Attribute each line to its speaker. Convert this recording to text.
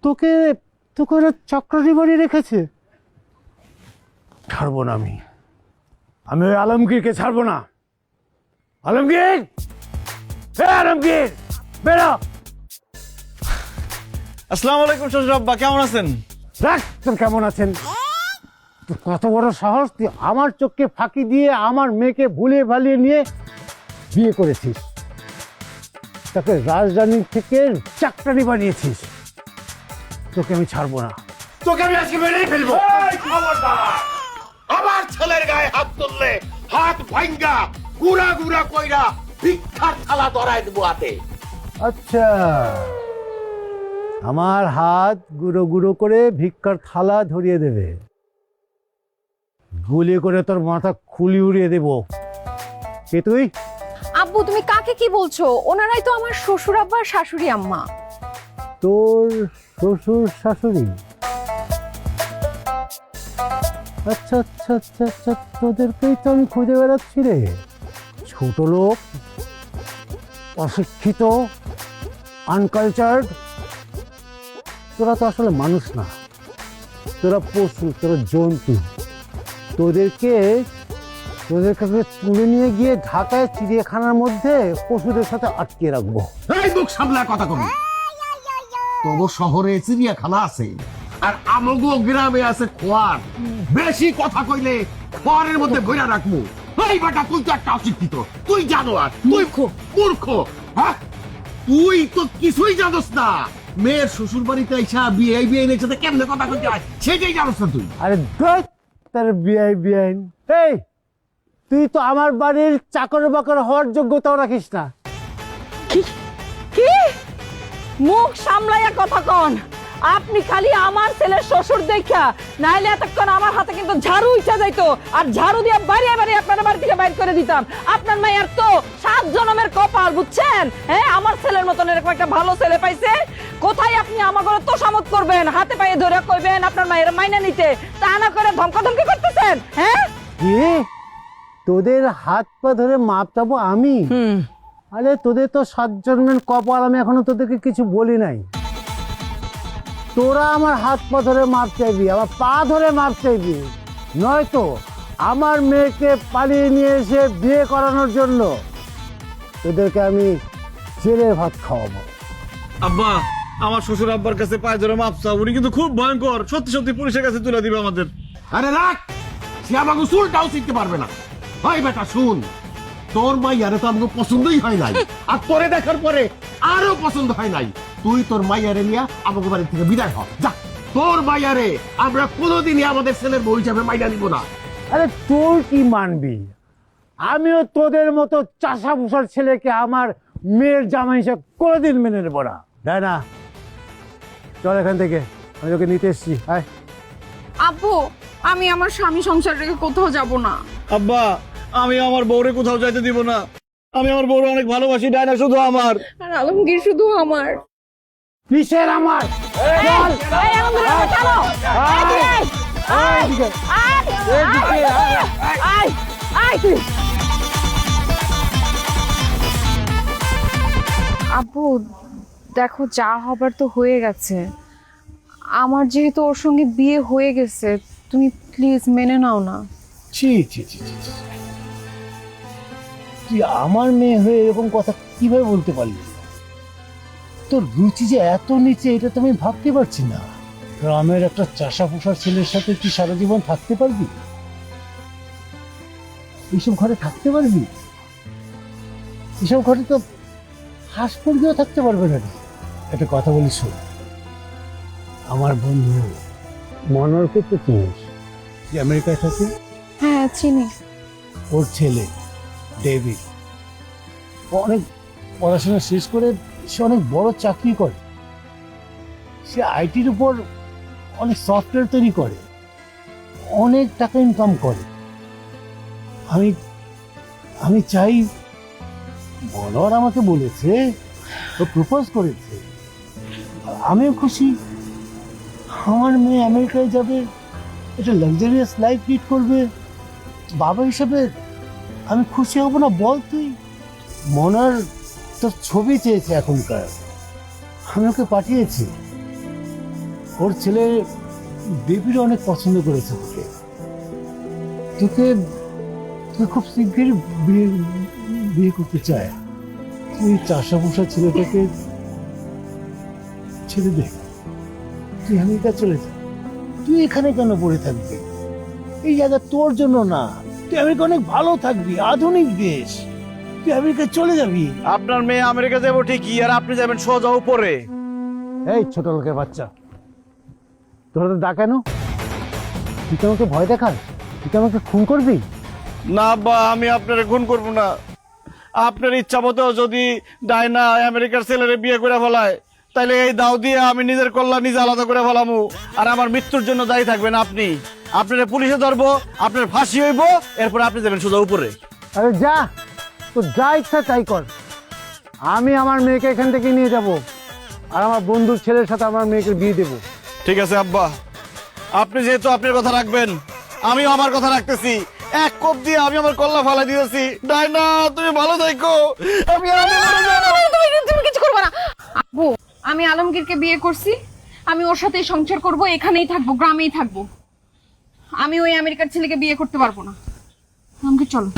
Speaker 1: তোকে তোকে ওরা চক্রারি বাড়ি রেখেছে। ছাড়বো না আমি ওই আলমগীরকে ছাড়বো না। আলমগীর, আলমগীর বেরো।
Speaker 2: আসসালামু আলাইকুম শ্বশুর আব্বা, কেমন আছেন?
Speaker 1: রাখ, তোর কেমন আছেন? তোর কত বড় সাহস, তুই আমার চোখকে ফাঁকি দিয়ে আমার মেয়েকে ভুলিয়ে ভালিয়ে নিয়ে বিয়ে করেছিস, তাকে রাজধানী থেকে চাকরানি বানিয়েছিস। তোকে আমি ছাড়বো না, তোকে আমি আজকে মেরেই ফেলবো।
Speaker 3: আমার ছেলের গায়ে হাত তুললে হাত ভাঙ্গা গুড়া গুড়া কইরা ভিক্ষার থালা ধরায় দেবো হাতে।
Speaker 1: আচ্ছা, আমার হাত গুঁড়ো গুঁড়ো করে ভিক্ষার থালা ধরিয়ে দেবে, গুলি করে তোর মাথা খুলি উড়িয়ে দেব। কে তুই?
Speaker 4: আব্বু, তুমি কাকে কি বলছো? ওনারাই তো আমার শ্বশুর আব্বা আর শাশুড়ি আম্মা।
Speaker 1: তোর শ্বশুর শাশুড়ি? আচ্ছা আচ্ছা আচ্ছা আচ্ছা, তোদেরকেই তো আমি খুঁজে বেড়াচ্ছি রে। ছোট লোক, অশিক্ষিত, আনকালচার্ড। তোরা তো আসলে মানুষ না, তোরা পশু, তোরা জন্তু। তোদেরকে তুলে নিয়ে গিয়ে ঢাকায় চিড়িয়াখানার মধ্যে পশুদের সাথে আটকে রাখবো।
Speaker 3: এই মুখ সামলা কথা কবি। তবু শহরে চিড়িয়াখানা আছে আর আমগো গ্রামে আছে খোয়ার। বেশি কথা কইলে খোয়ারের মধ্যে ভইরা রাখবো। এই বেটা, তুই তো একটা অশিক্ষিত, তুই জানোয়ার, তুই মূর্খ। হ্যাঁ, তুই তো কিছুই জানোস না। মেয়ের শ্বশুর বাড়িতে আইসা বিয়ে এর সাথে কেমনে কথা কইতে হয় সেটাই জানোস না তুই।
Speaker 1: আরে দেখ, তার বিআইন। এই, তুই তো আমার বাড়ির চাকর বাকর হওয়ার যোগ্যতাও রাখিস না।
Speaker 5: কি মুখ সামলাইয়া কথা কন। আপনি খালি আমার ছেলের শ্বশুর দেখা, নাইলে এতক্ষণ আমার হাতে কিন্তু ঝাড়ু ইচ্ছা যাইতো, আর ঝাড়ু দিয়ে বাড়িয়ে বাড়িয়ে আপনার বাড়ি থেকে বাইর করে দিতাম। আপনার মায়ের তো 7 জন্মের কপাল, বুঝছেন? হ্যাঁ, আমার ছেলের মতন এরকম একটা ভালো ছেলে পাইছে। কোথায় আপনি আমার ঘরে তোষামত করবেন, হাতে পায়ে ধরে কইবেন আপনার মায়ের মাইনা নিতে, তা না করে ধমকাধমকি করতেছেন। হ্যাঁ,
Speaker 1: কি তোদের হাত পা ধরে মাপ চাবো আমি? আরে তোদের তো 7 জন্মের কপাল, আমি এখনো তোদেরকে কিছু বলি নাই। তোরা আমার হাত পা ধরে মাপ চাইবি, আমার পা ধরে মাপ চাইবি, নয়তো আমার মেয়েকে পালিয়ে নিয়ে এসে বিয়ে করানোর জন্য তোদেরকে আমি জেলের ভাত খাওয়াবো।
Speaker 2: আব্বা, আমার শ্বশুর আব্বার কাছে পায়ে ধরে মাপ চাও, উনি কিন্তু খুব ভয়ঙ্কর, সত্যি সত্যি পুলিশের কাছে তুলে দিবে আমাদের।
Speaker 3: আরে রাখ, সে আমাকে চুলটাও শিখতে পারবে না। ভাই বেটা শুন, তোর মাইয়ারে তো আমাকে পছন্দই হয় নাই, আর তোরে দেখার পরে আরো পছন্দ হয় নাই। তুই তোর মাইয়ারে নিয়ে আমাকে বাড়ি থেকে বিদায় হ, যা। তোর মাইয়ারে আমরা কোনোদিনই আমাদের ছেলের বউ হিসাবে মাইনা নিব না।
Speaker 1: আরে তোর কি মানবি? আমিও তোদের মতো চাষা ভুষার ছেলেকে আমার মেয়ের জামাই হিসেবে কোনোদিন মেনে নেবো না। তাই না? চল এখান থেকে, আমি তোকে নিতে এসছি। আয়।
Speaker 4: আব্বু, আমি আমার স্বামী সংসার রেখে কোথাও যাব না।
Speaker 2: আব্বা, আমি আমার বউরে কোথাও যাইতে দিব না। আমি আমার বউরে অনেক ভালোবাসি, ডায়না শুধু আমার।
Speaker 4: আর আলমগীর শুধু আমার।
Speaker 1: কিসের আমার? চল।
Speaker 5: এই আলমগীর, চলো।
Speaker 1: এদিকে। এদিকে।
Speaker 4: আব্বু দেখো, যা হবার তো হয়ে গেছে। আমার যেহেতু ওর সঙ্গে বিয়ে হয়ে গেছে, তুমি প্লিজ মেনে নাও না।
Speaker 1: ছি ছি ছি ছি ছি। তুই আমার মেয়ে হয়ে এরকম কথা কিভাবে বলতে পারলি? তোর রুচি যে এত নিচে, এটা তো আমি ভাবতে পারছি না। গ্রামের একটা চাষা পোষার ছেলের সাথে তুই সারা জীবন থাকতে পারবি? এইসব ঘরে থাকতে পারবি? এসব ঘরে তো হাঁস মুরগিও থাকতে পারবে না। একটা কথা বলি শোন, আমার বন্ধু মনোরকে তো চিনিস, যে আমেরিকায় থাকে।
Speaker 4: হ্যাঁ, চিনি।
Speaker 1: ওর ছেলে ডেভিড অনেক পড়াশোনা শেষ করে সে অনেক বড় চাকরি করে। সে আইটির উপর অনেক সফটওয়্যার তৈরি করে, অনেক টাকা ইনকাম করে। আমি আমি চাই, মনোহর আমাকে বলেছে ও প্রপোজ করেছে, আমিও খুশি। আমার মেয়ে আমেরিকায় যাবে, একটা লাক্সারিয়াস লাইফ লিড করবে। বাবা হিসেবে আমি খুশি হব না বল তুই? মনার তোর ছবি চেয়েছে এখনকার, আমি ওকে পাঠিয়েছি। ওর ছেলে দেবীর অনেক পছন্দ করেছে তোকে তোকে তুই খুব শীঘ্রই বিয়ে বিয়ে করতে চায় তুই চাষা পোষা ছেলেটাকে ছেড়ে দে তুই আমেরিকা চলে যা তুই এখানে কেন পড়ে থাকবি এই জায়গা তোর জন্য না তুই আমেরিকা অনেক ভালো থাকবি আধুনিক দেশ তুই আমেরিকা চলে যাবি
Speaker 2: আপনার মেয়ে আমেরিকা যাবো ঠিকই, আর আপনি যাবেন সোজা উপরে।
Speaker 1: এই ছোট লোকের বাচ্চা তোরা তো ডাকানো তুই কি আমাকে ভয় দেখাস তুই কি আমাকে খুন করবি
Speaker 2: না আব্বা, আমি আপনার খুন করবো না। আপনার ইচ্ছা মতো যদি ডাইনা আমেরিকার ছেলেরে বিয়ে করে ফেলায়, তাইলে এই দাও দিয়ে আমি নিজের কল্যাণ নিজে আলাদা করে ফেলামু, আর আমার মৃত্যুর জন্য দায়ী থাকবেন আপনি। আপনার পুলিশে ধরবো, আপনার ফাঁসি হইব, এরপর আপনি যাবেন সোজা উপরে।
Speaker 1: আরে যা তো যা ইচ্ছা তাই কর আমি আমার মেয়েকে এখান থেকে নিয়ে যাব আর আমার বন্ধুর ছেলের সাথে আমার মেয়েকে বিয়ে দেবো
Speaker 2: ঠিক আছে আব্বা, আপনি যেহেতু আপনার কথা রাখবেন, আমিও আমার কথা রাখতেছি। এক কোপ দিয়ে আমি আমার কল্লা ফালাই দিয়েছি। ডাইনা তুমি ভালো থাকো, আমি
Speaker 4: তুমি কিছু করবে না আব্বু। আমি আলমগীরকে বিয়ে করছি, আমি ওর সাথেই সংসার করব, এখানেই থাকবো, গ্রামেই থাকবো। আমি ওই আমেরিকার ছেলেকে বিয়ে করতে পারবো না। আলমগীর চলো।